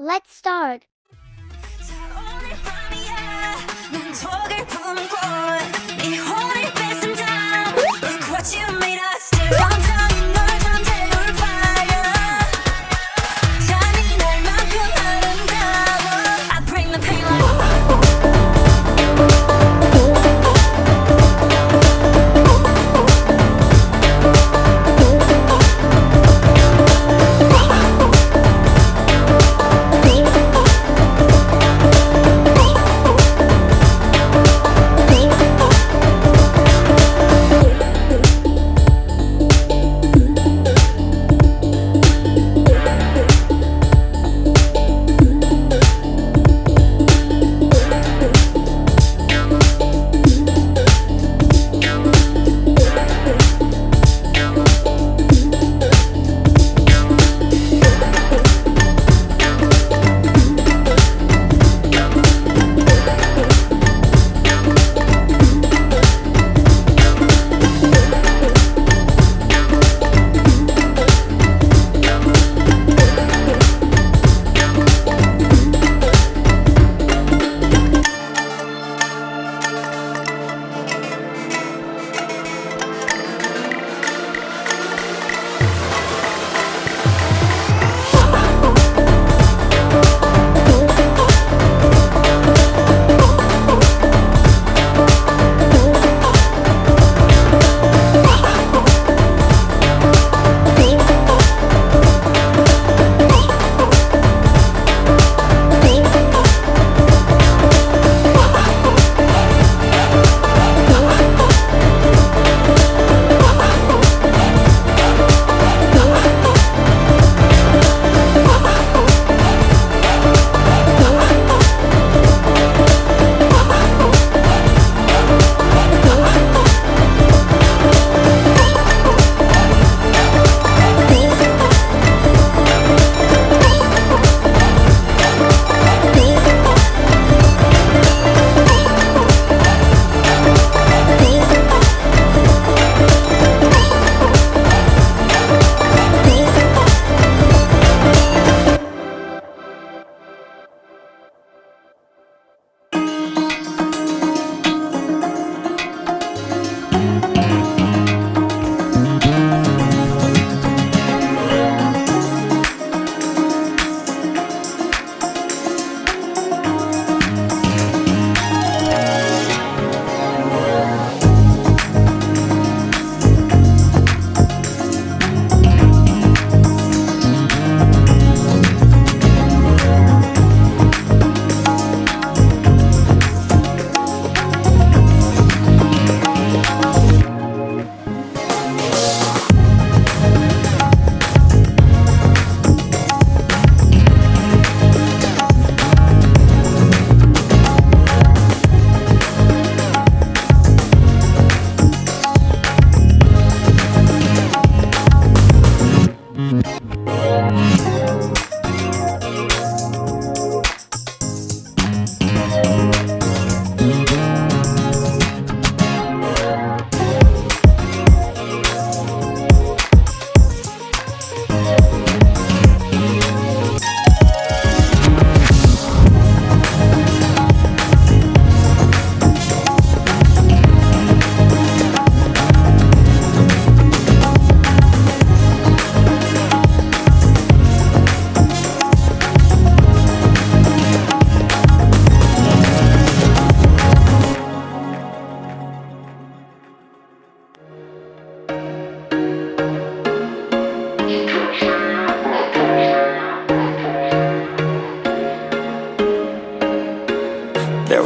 Let's start.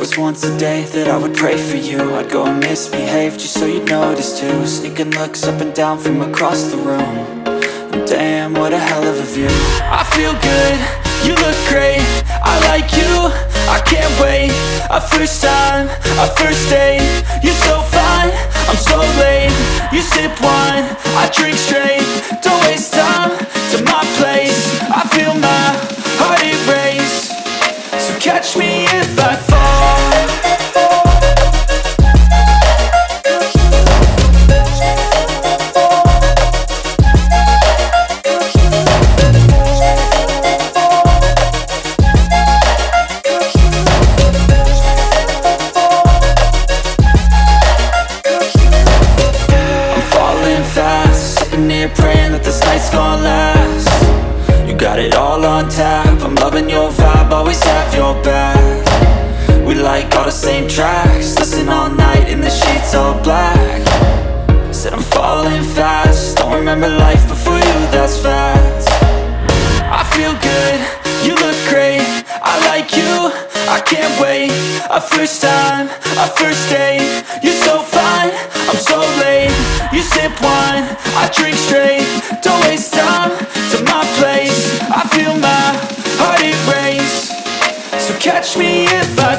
was once a day that I would pray for you. I'd go and misbehave just so you'd notice too. Sneaking looks up and down from across the room. And damn, what a hell of a view. I feel good, you look great, I like you, I can't wait. A first time, a first date. You're so fine, I'm so late. You sip wine, I drink straight. Don't waste time to my place. I feel my heart erase. So catch me if I fall. got it all on tap. I'm loving your vibe, always have your back. We like all the same tracks, listen all night in the sheets all black. Said I'm falling fast, don't remember life before you, that's fact. I feel good, you look great, I like you, I can't wait. A first time, a first date, you're so fine, I'm so late. You sip wine, I drink straight, don't waste time to my place. I feel my heart erase, so catch me if I